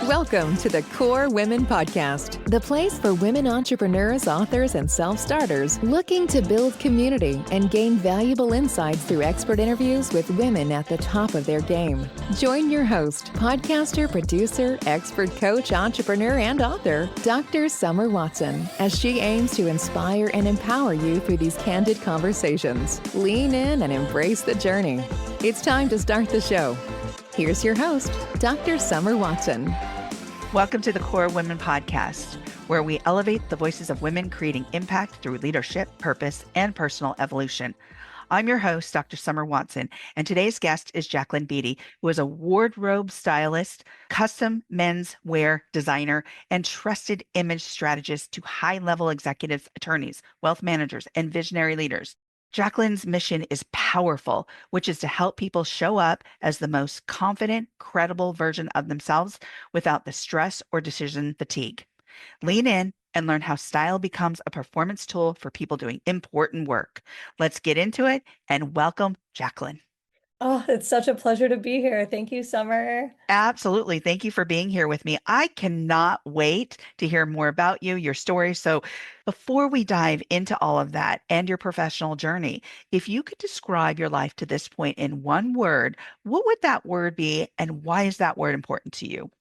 Welcome to the Core Women Podcast, the place for women entrepreneurs, authors, and self-starters looking to build community and gain valuable insights through expert interviews with women at the top of their game. Join your host, podcaster, producer, expert coach, entrepreneur, and author, Dr. Summer Watson, as she aims to inspire and empower you through these candid conversations. Lean in and embrace the journey. It's time to start the show. Here's your host, Dr. Summer Watson. Welcome to the Core Women Podcast, where we elevate the voices of women creating impact through leadership, purpose, and personal evolution. I'm your host, Dr. Summer Watson, and today's guest is Jaclyn Beattie, who is a wardrobe stylist, custom menswear designer, and trusted image strategist to high-level executives, attorneys, wealth managers, and visionary leaders. Jaclyn's mission is powerful, which is to help people show up as the most confident, credible version of themselves without the stress or decision fatigue. Lean in and learn how style becomes a performance tool for people doing important work. Let's get into it and welcome Jaclyn. Oh, it's such a pleasure to be here. Thank you, Summer. Absolutely. Thank you for being here with me. I cannot wait to hear more about you, your story. So before we dive into all of that and your professional journey, if you could describe your life to this point in one word, what would that word be and why is that word important to you?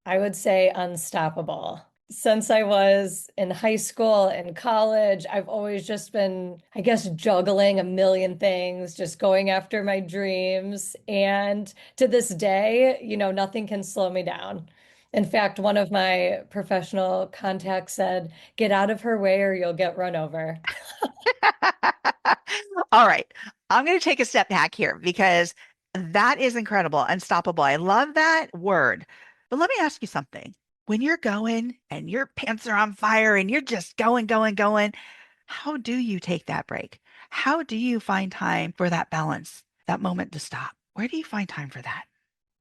I would say unstoppable. Since I was in high school and college, I've always just been, I guess, juggling a million things, just going after my dreams. And to this day, nothing can slow me down. In fact, one of my professional contacts said, "Get out of her way or you'll get run over." All right. I'm going to take a step back here because that is incredible. Unstoppable. I love that word. But let me ask you something. When you're going and your pants are on fire and you're just going, how do you take that break? How do you find time for that balance, that moment to stop? Where do you find time for that?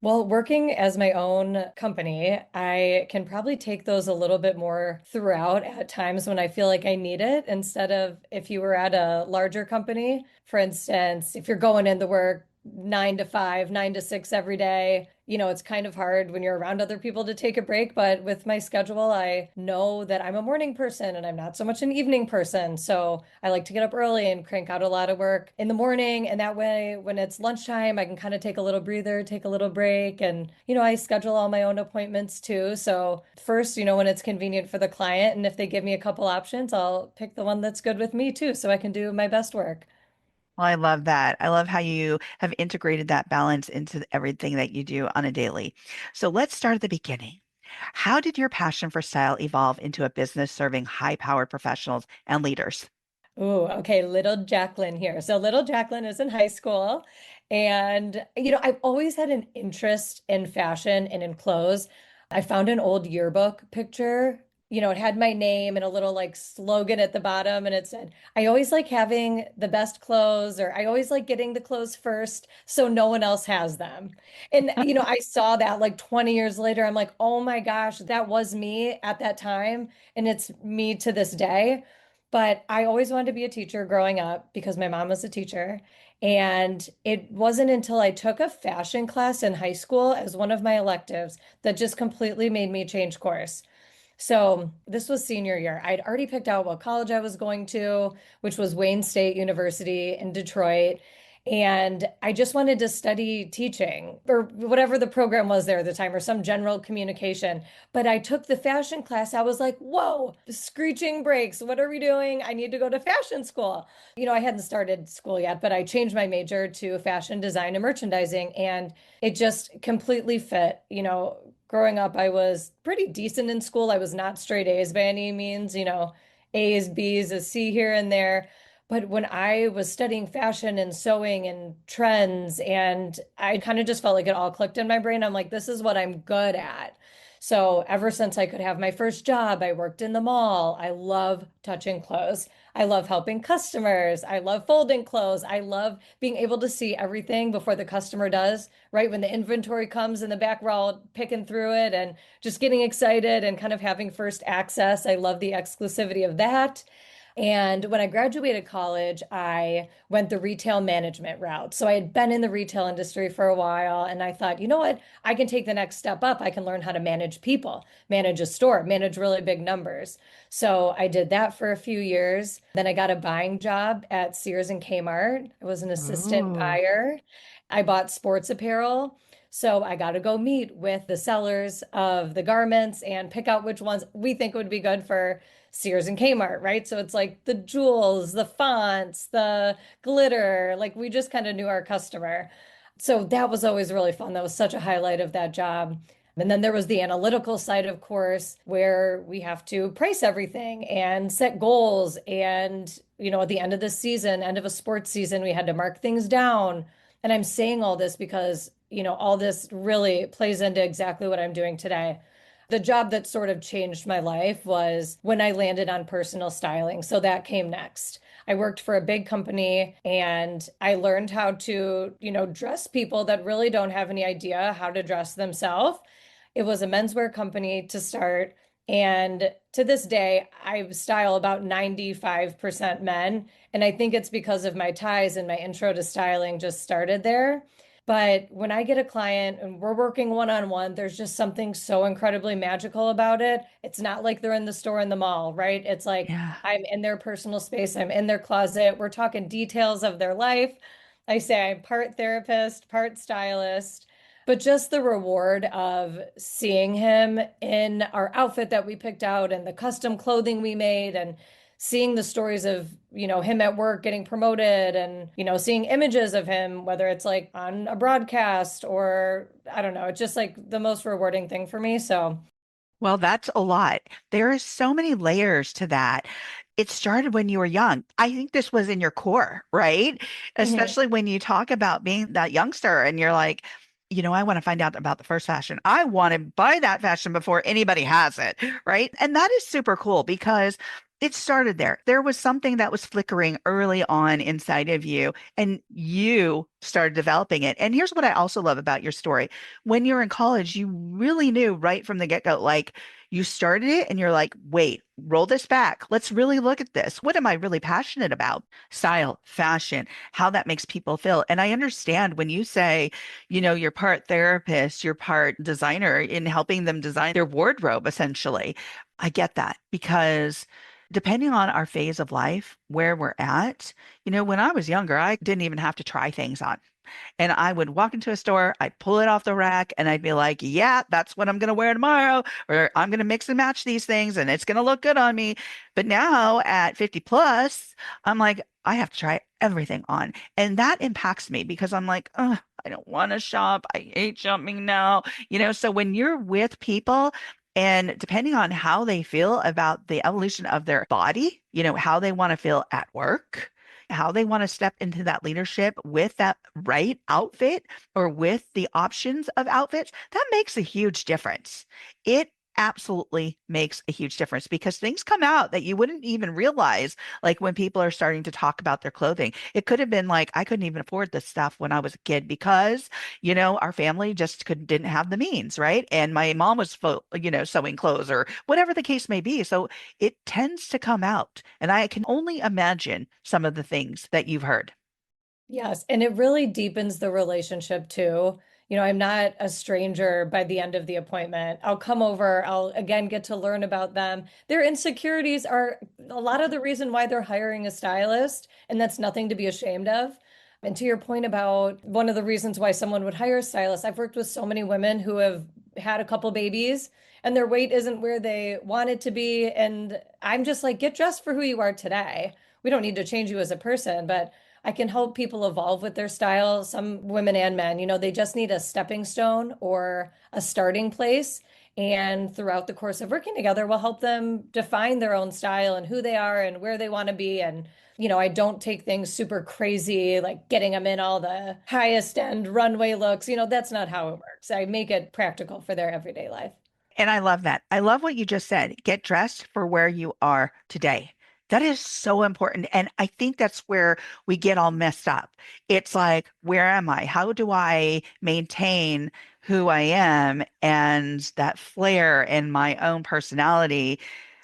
Well, working as my own company, I can probably take those a little bit more throughout at times when I feel like I need it, instead of if you were at a larger company. For instance, if you're going into work 9 to 5, 9 to 6 every day, it's kind of hard when you're around other people to take a break. But with my schedule, I know that I'm a morning person and I'm not so much an evening person. So I like to get up early and crank out a lot of work in the morning. And that way, when it's lunchtime, I can kind of take a little breather, take a little break. And, I schedule all my own appointments too. So first, when it's convenient for the client, and if they give me a couple options, I'll pick the one that's good with me too, so I can do my best work. Well, I love that. I love how you have integrated that balance into everything that you do on a daily. So let's start at the beginning. How did your passion for style evolve into a business serving high-powered professionals and leaders? Oh, okay. Little Jaclyn here. So little Jaclyn is in high school. And, I've always had an interest in fashion and in clothes. I found an old yearbook picture. It had my name and a little like slogan at the bottom. And it said, "I always like having the best clothes," or "I always like getting the clothes first so no one else has them." And, I saw that like 20 years later. I'm like, oh my gosh, that was me at that time. And it's me to this day. But I always wanted to be a teacher growing up because my mom was a teacher. And it wasn't until I took a fashion class in high school as one of my electives that just completely made me change course. So this was senior year. I'd already picked out what college I was going to, which was Wayne State University in Detroit. And I just wanted to study teaching or whatever the program was there at the time, or some general communication. But I took the fashion class. I was like, whoa, screeching brakes. What are we doing? I need to go to fashion school. I hadn't started school yet, but I changed my major to fashion design and merchandising. And it just completely fit. Growing up, I was pretty decent in school. I was not straight A's by any means, A's, B's, a C here and there. But when I was studying fashion and sewing and trends, and I kind of just felt like it all clicked in my brain. I'm like, this is what I'm good at. So ever since I could have my first job, I worked in the mall. I love touching clothes. I love helping customers. I love folding clothes. I love being able to see everything before the customer does, right? When the inventory comes in the back, we're all picking through it and just getting excited and kind of having first access. I love the exclusivity of that. And when I graduated college, I went the retail management route. So I had been in the retail industry for a while, and I thought, you know what? I can take the next step up. I can learn how to manage people, manage a store, manage really big numbers. So I did that for a few years. Then I got a buying job at Sears and Kmart. I was an assistant Ooh. buyer. I bought sports apparel. So I got to go meet with the sellers of the garments and pick out which ones we think would be good for Sears and Kmart, right? So it's like the jewels, the fonts, the glitter, like we just kind of knew our customer. So that was always really fun. That was such a highlight of that job. And then there was the analytical side, of course, where we have to price everything and set goals. And, at the end of the season, end of a sports season, we had to mark things down. And I'm saying all this because, all this really plays into exactly what I'm doing today. The job that sort of changed my life was when I landed on personal styling. So that came next. I worked for a big company and I learned how to, dress people that really don't have any idea how to dress themselves. It was a menswear company to start. And to this day, I style about 95% men. And I think it's because of my ties and my intro to styling just started there. But when I get a client and we're working one-on-one, there's just something so incredibly magical about it. It's not like they're in the store in the mall, right? It's like Yeah. I'm in their personal space, I'm in their closet. We're talking details of their life. I say I'm part therapist, part stylist, but just the reward of seeing him in our outfit that we picked out and the custom clothing we made and seeing the stories of, him at work getting promoted and, seeing images of him, whether it's like on a broadcast or I don't know, it's just like the most rewarding thing for me. So, Well, that's a lot. There is so many layers to that. It started when you were young. I think this was in your core, right? mhm. Especially when you talk about being that youngster and you're like, I want to find out about the first fashion. I want to buy that fashion before anybody has it, right? And that is super cool because it started there. There was something that was flickering early on inside of you, and you started developing it. And here's what I also love about your story. When you were in college, you really knew right from the get-go, like you started it and you're like, wait, roll this back. Let's really look at this. What am I really passionate about? Style, fashion, how that makes people feel. And I understand when you say, you're part therapist, you're part designer in helping them design their wardrobe, essentially. I get that because depending on our phase of life, where we're at, when I was younger, I didn't even have to try things on. And I would walk into a store, I'd pull it off the rack, and I'd be like, yeah, that's what I'm going to wear tomorrow. Or I'm going to mix and match these things and it's going to look good on me. But now at 50 plus, I'm like, I have to try everything on. And that impacts me because I'm like, oh, I don't want to shop. I hate shopping now. So when you're with people, and depending on how they feel about the evolution of their body, how they want to feel at work, how they want to step into that leadership with that right outfit or with the options of outfits, that makes a huge difference. It absolutely makes a huge difference because things come out that you wouldn't even realize, like when people are starting to talk about their clothing. It could have been like, I couldn't even afford this stuff when I was a kid because, our family just didn't have the means, right? And my mom was, sewing clothes or whatever the case may be. So it tends to come out. And I can only imagine some of the things that you've heard. Yes, and it really deepens the relationship too. I'm not a stranger by the end of the appointment. I'll come over, I'll again get to learn about them. Their insecurities are a lot of the reason why they're hiring a stylist, and that's nothing to be ashamed of. And to your point about one of the reasons why someone would hire a stylist, I've worked with so many women who have had a couple babies and their weight isn't where they want it to be. And I'm just like, get dressed for who you are today. We don't need to change you as a person, but I can help people evolve with their style. Some women and men, they just need a stepping stone or a starting place. And throughout the course of working together, we'll help them define their own style and who they are and where they want to be. And, I don't take things super crazy, like getting them in all the highest end runway looks. That's not how it works. I make it practical for their everyday life. And I love that. I love what you just said. Get dressed for where you are today. That is so important. And I think that's where we get all messed up. It's like, where am I? How do I maintain who I am and that flair in my own personality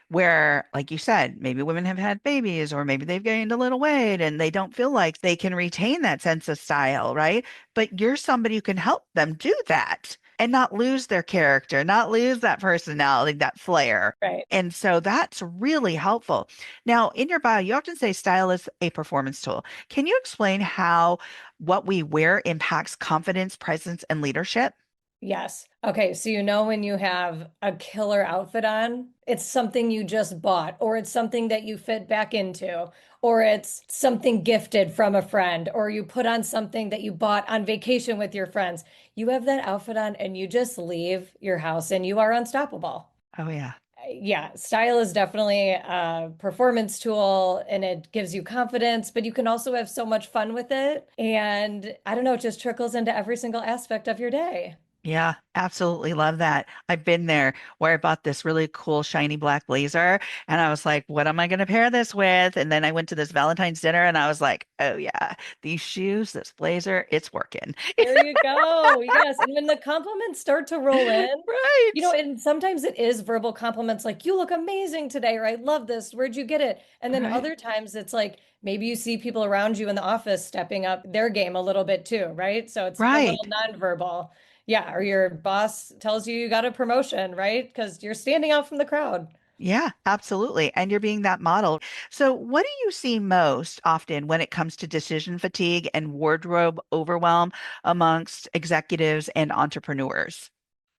where, like you said, maybe women have had babies or maybe they've gained a little weight and they don't feel like they can retain that sense of style, right? But you're somebody who can help them do that and not lose their character, not lose that personality, that flair. Right. And so that's really helpful. Now, in your bio, you often say style is a performance tool. Can you explain how what we wear impacts confidence, presence, and leadership? Yes. Okay. So, when you have a killer outfit on, it's something you just bought, or it's something that you fit back into, or it's something gifted from a friend, or you put on something that you bought on vacation with your friends. You have that outfit on and you just leave your house and you are unstoppable. Oh, yeah. Yeah, style is definitely a performance tool and it gives you confidence, but you can also have so much fun with it. And I don't know, it just trickles into every single aspect of your day. Yeah, absolutely love that. I've been there where I bought this really cool shiny black blazer and I was like, what am I going to pair this with? And then I went to this Valentine's dinner and I was like, oh yeah, these shoes, this blazer, it's working. There you go. Yes. And when the compliments start to roll in, Right. and sometimes it is verbal compliments like, you look amazing today, or I love this. Where'd you get it? And then Right. other times it's like maybe you see people around you in the office stepping up their game a little bit too, right? So it's the little Right. nonverbal. Yeah. Or your boss tells you got a promotion, right? Because you're standing out from the crowd. Yeah, absolutely. And you're being that model. So, what do you see most often when it comes to decision fatigue and wardrobe overwhelm amongst executives and entrepreneurs?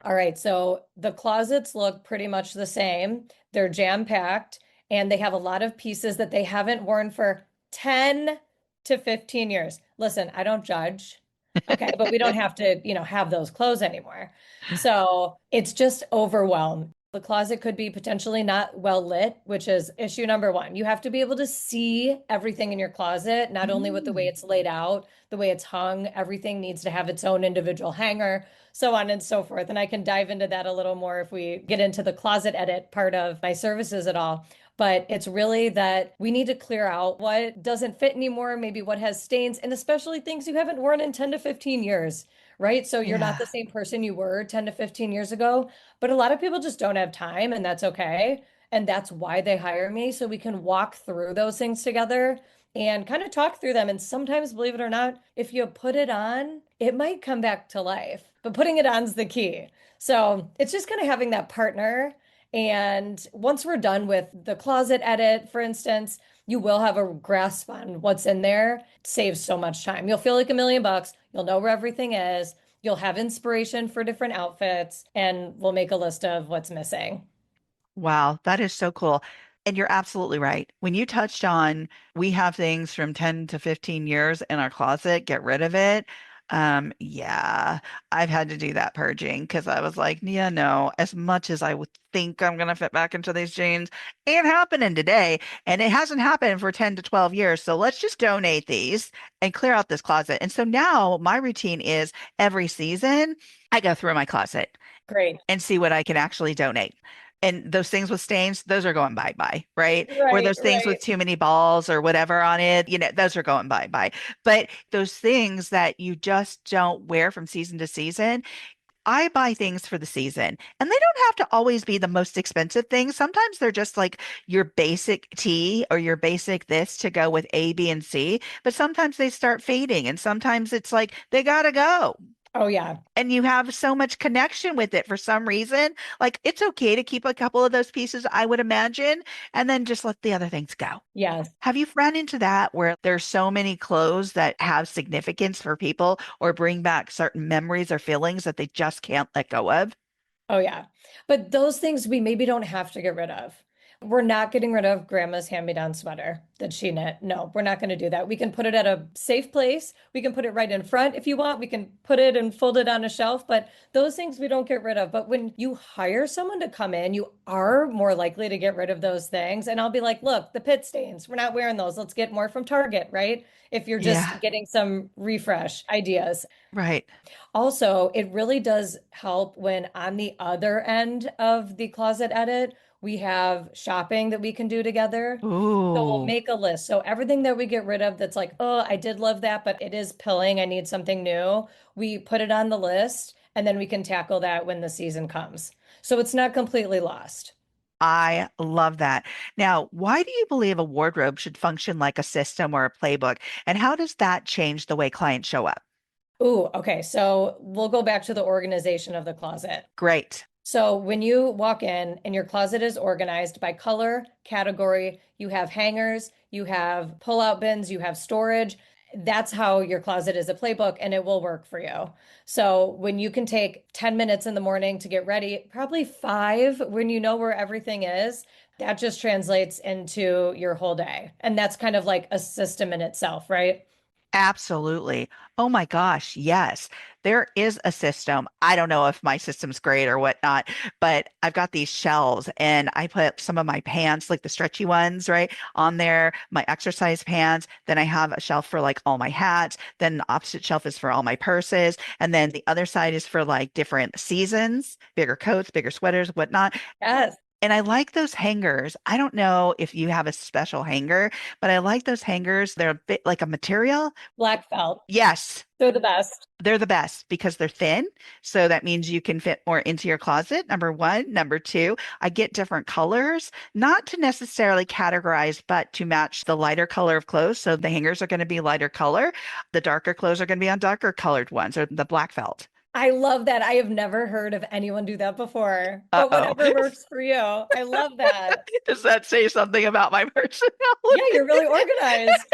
All right, so the closets look pretty much the same. They're jam-packed and they have a lot of pieces that they haven't worn for 10 to 15 years. Listen, I don't judge. Okay, but we don't have to, have those clothes anymore. So it's just overwhelmed. The closet could be potentially not well lit, which is issue number one. You have to be able to see everything in your closet, not only with the way Mm. it's laid out, the way it's hung, everything needs to have its own individual hanger, so on and so forth. And I can dive into that a little more if we get into the closet edit part of my services at all. But it's really that we need to clear out what doesn't fit anymore, maybe what has stains, and especially things you haven't worn in 10 to 15 years, right? So you're not Yeah. the same person you were 10 to 15 years ago. But a lot of people just don't have time, and that's okay. And that's why they hire me. So we can walk through those things together and kind of talk through them. And sometimes, believe it or not, if you put it on, it might come back to life. But putting it on is the key. So it's just kind of having that partner. And once we're done with the closet edit, for instance, you will have a grasp on what's in there. It saves so much time. You'll feel like $1 million. You'll know where everything is. You'll have inspiration for different outfits, and we'll make a list of what's missing. Wow, that is so cool. And you're absolutely right. When you touched on we have things from 10 to 15 years in our closet, get rid of it. Yeah, I've had to do that purging because I was like, yeah, no, as much as I would think I'm gonna fit back into these jeans, ain't happening today. And it hasn't happened for 10 to 12 years. So let's just donate these and clear out this closet. And so now my routine is every season, I go through my closet Great. and see what I can actually donate. And those things with stains, those are going bye-bye, right? Or Right, those things with right. too many balls or whatever on it, those are going bye-bye. But those things that you just don't wear from season to season, I buy things for the season. And they don't have to always be the most expensive things. Sometimes they're just like your basic tee or your basic this to go with A, B, and C. But sometimes they start fading. And sometimes it's like they gotta go Oh, yeah. and you have so much connection with it for some reason. Like it's okay to keep a couple of those pieces, I would imagine, and then just let the other things go. Yes. Have you run into that where there's so many clothes that have significance for people or bring back certain memories or feelings that they just can't let go of? Oh, yeah. But those things we maybe don't have to get rid of. We're not getting rid of grandma's hand-me-down sweater that she knit. No, we're not going to do that. We can put it at a safe place. We can put it right in front if you want. We can put it and fold it on a shelf, but those things we don't get rid of. But when you hire someone to come in, you are more likely to get rid of those things. And I'll be like, look, the pit stains, we're not wearing those. Let's get more from Target, right? If you're just Yeah, getting some refresh ideas. right. Also, it really does help when on the other end of the closet edit, we have shopping that we can do together. So we'll Ooh. make a list. So everything that we get rid of that's like, oh, I did love that, but it is pilling. I need something new. We put it on the list and then we can tackle that when the season comes. So it's not completely lost. I love that. Now, why do you believe a wardrobe should function like a system or a playbook? And how does that change the way clients show up? Ooh, okay. So we'll go back to the organization of the closet. Great. So when you walk in and your closet is organized by color, category, you have hangers, you have pull-out bins, you have storage. That's how your closet is a playbook and it will work for you. So when you can take 10 minutes in the morning to get ready, probably five when you know where everything is, that just translates into your whole day. And that's kind of like a system in itself, right? Absolutely. Oh my gosh, yes. There is a system. I don't know if my system's great or whatnot, but I've got these shelves and I put some of my pants, like the stretchy ones, right, on there, my exercise pants. Then I have a shelf for like all my hats. Then the opposite shelf is for all my purses. And then the other side is for like different seasons, bigger coats, bigger sweaters, whatnot. Yes. And I like those hangers. I don't know if you have a special hanger, but I like those hangers. They're a bit like a material. Black felt. Yes, They're the best. they're the best because they're thin. So that means you can fit more into your closet. Number one. Number two, I get different colors, not to necessarily categorize, but to match the lighter color of clothes. So the hangers are going to be lighter color. The darker clothes are going to be on darker colored ones or the black felt. I love that. I have never heard of anyone do that before, but Uh-oh. whatever works for you. I love that. Does that say something about my Yeah, personality? you're really organized.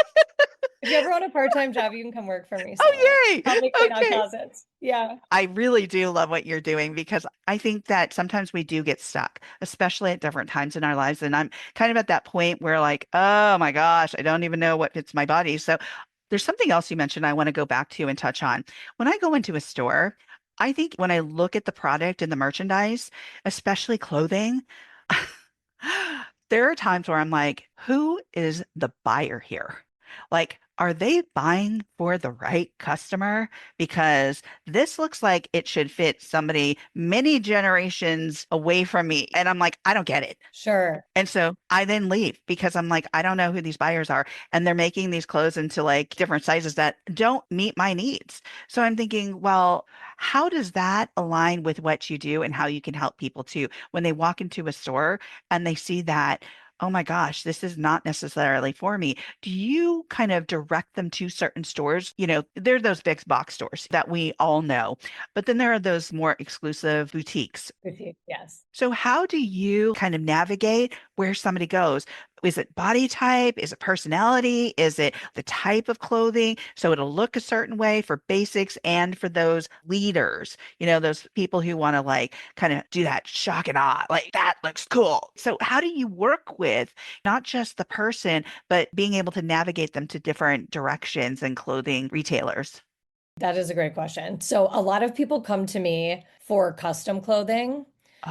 If you ever want a part-time job, you can come work for me, Summer. Oh, yay. Help me clean out Okay. closets. Yeah. I really do love what you're doing because I think that sometimes we do get stuck, especially at different times in our lives. And I'm kind of at that point where, like, oh my gosh, I don't even know what fits my body. So there's something else you mentioned I want to go back to and touch on. When I go into a store, I think when I look at the product and the merchandise, especially clothing, there are times where I'm like, who is the buyer here? Like, are they buying for the right customer? Because this looks like it should fit somebody many generations away from me. And I'm like, I don't get it. Sure. And so I then leave because I'm like, I don't know who these buyers are. And they're making these clothes into like different sizes that don't meet my needs. So I'm thinking, well, how does that align with what you do and how you can help people too when they walk into a store and they see that, oh my gosh, this is not necessarily for me. Do you kind of direct them to certain stores? You know, there are those big box stores that we all know, but then there are those more exclusive boutiques. Boutique, yes. So how do you kind of navigate where somebody goes? Is it body type? Is it personality? Is it the type of clothing? So it'll look a certain way for basics and for those leaders, you know, those people who want to like kind of do that shock and awe, like that looks cool. So how do you work with not just the person, but being able to navigate them to different directions and clothing retailers? That is a great question. So a lot of people come to me for custom clothing.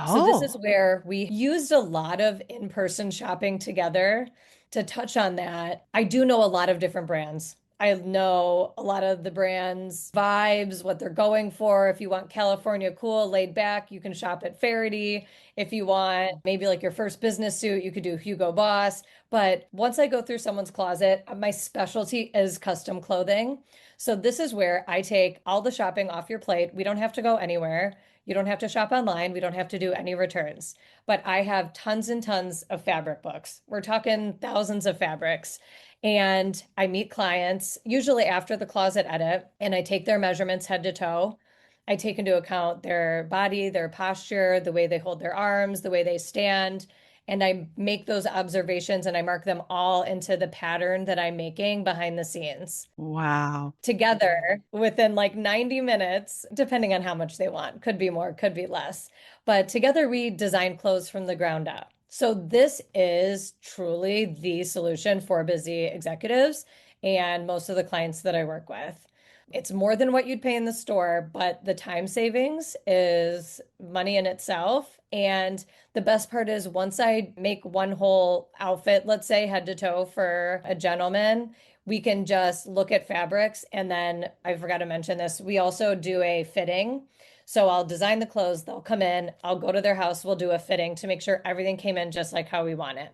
So this is Oh, where we used a lot of in-person shopping together. To touch on that, I do know a lot of different brands. I know a lot of the brands' vibes, what they're going for. If you want California cool, laid back, you can shop at Faraday. If you want maybe like your first business suit, you could do Hugo Boss. But once I go through someone's closet, my specialty is custom clothing. So this is where I take all the shopping off your plate. We don't have to go anywhere. You don't have to shop online. We don't have to do any returns. But I have tons and tons of fabric books. We're talking thousands of fabrics. And I meet clients usually after the closet edit, and I take their measurements head to toe. I take into account their body, their posture, the way they hold their arms, the way they stand. And I make those observations and I mark them all into the pattern that I'm making behind the scenes wow. together within like 90 minutes, depending on how much they want. Could be more, could be less. But together we design clothes from the ground up. So this is truly the solution for busy executives and most of the clients that I work with. It's more than what you'd pay in the store, but the time savings is money in itself. And the best part is once I make one whole outfit, let's say head to toe for a gentleman, we can just look at fabrics. And then I forgot to mention this, we also do a fitting. So I'll design the clothes, they'll come in, I'll go to their house, we'll do a fitting to make sure everything came in just like how we want it.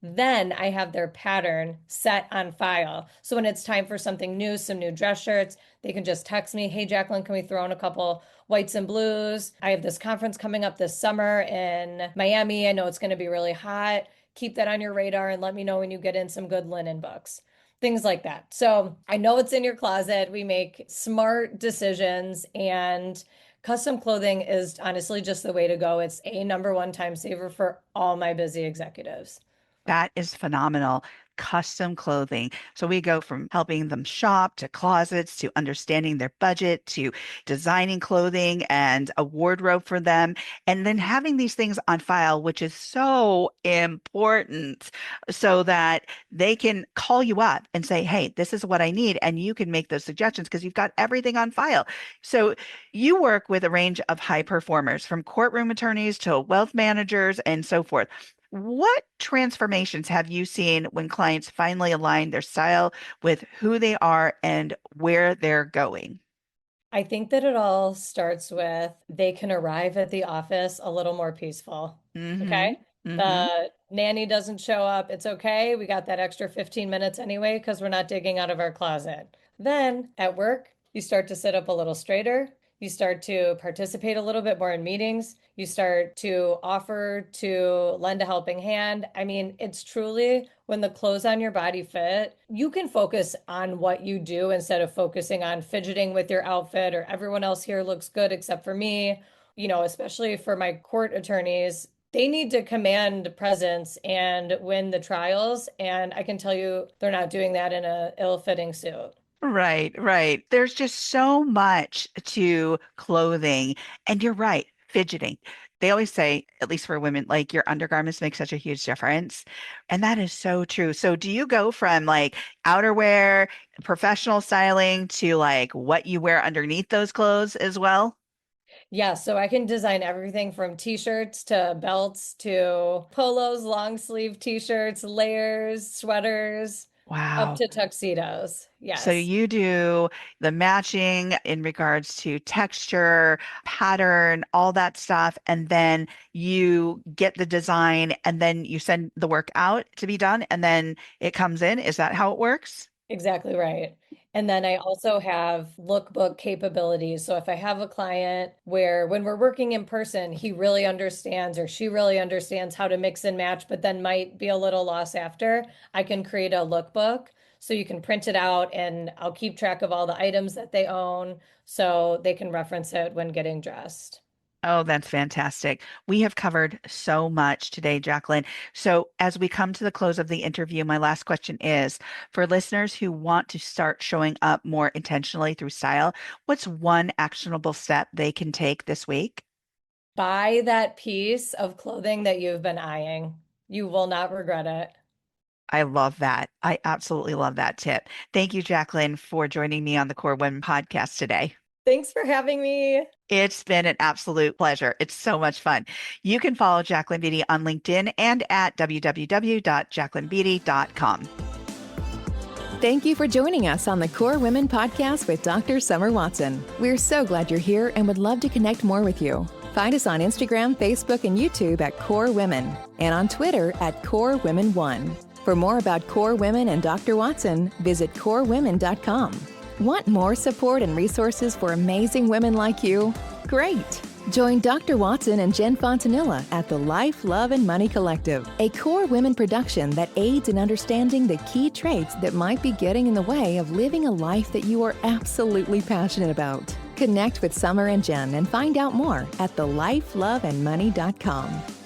Then I have their pattern set on file. So when it's time for something new, some new dress shirts, they can just text me, hey, Jaclyn, can we throw in a couple whites and blues? I have this conference coming up this summer in Miami. I know it's going to be really hot. Keep that on your radar and let me know when you get in some good linen books. Things like that. So I know it's in your closet. We make smart decisions, and custom clothing is honestly just the way to go. It's a number one time saver for all my busy executives. That is phenomenal. Custom clothing. So we go from helping them shop to closets to understanding their budget to designing clothing and a wardrobe for them. And then having these things on file, which is so important so that they can call you up and say, hey, this is what I need. And you can make those suggestions because you've got everything on file. So you work with a range of high performers from courtroom attorneys to wealth managers and so forth. What transformations have you seen when clients finally align their style with who they are and where they're going? I think that it all starts with they can arrive at the office a little more peaceful. Mm-hmm. Okay. Mm-hmm. The nanny doesn't show up. It's okay. We got that extra 15 minutes anyway because we're not digging out of our closet. Then at work, you start to sit up a little straighter. You start to participate a little bit more in meetings. You start to offer to lend a helping hand. I mean, it's truly when the clothes on your body fit, you can focus on what you do instead of focusing on fidgeting with your outfit or everyone else here looks good except for me. Especially for my court attorneys, they need to command presence and win the trials. And I can tell you they're not doing that in a ill-fitting suit. Right, right. There's just so much to clothing. And you're right, fidgeting. They always say, at least for women, like your undergarments make such a huge difference. And that is so true. So do you go from like outerwear, professional styling to like what you wear underneath those clothes as well? Yeah, so I can design everything from t-shirts to belts to polos, long sleeve t-shirts, layers, sweaters, up Wow. to tuxedos. So Yes, you do the matching in regards to texture, pattern, all that stuff, and then you get the design and then you send the work out to be done and then it comes in. Is that how it works? exactly right. And then I also have lookbook capabilities. So if I have a client where when we're working in person, he really understands or she really understands how to mix and match, but then might be a little lost after, I can create a lookbook. So you can print it out and I'll keep track of all the items that they own so they can reference it when getting dressed. Oh, that's fantastic. We have covered so much today, Jaclyn. So, as we come to the close of the interview, my last question is for listeners who want to start showing up more intentionally through style, what's one actionable step they can take this week? Buy that piece of clothing that you've been eyeing. You will not regret it. I love that. I absolutely love that tip. Thank you, Jaclyn, for joining me on the Core Women podcast today. Thanks for having me. It's been an absolute pleasure. It's so much fun. You can follow Jaclyn Beattie on LinkedIn and at www.jaclynbeattie.com. Thank you for joining us on the Core Women podcast with Dr. Summer Watson. We're so glad you're here and would love to connect more with you. Find us on Instagram, Facebook, and YouTube at Core Women and on Twitter at Core Women 1. For more about Core Women and Dr. Watson, visit corewomen.com. Want more support and resources for amazing women like you? Great! Join Dr. Watson and Jen Fontanilla at the Life, Love, and Money Collective, a Core Women production that aids in understanding the key traits that might be getting in the way of living a life that you are absolutely passionate about. Connect with Summer and Jen and find out more at thelifeloveandmoney.com.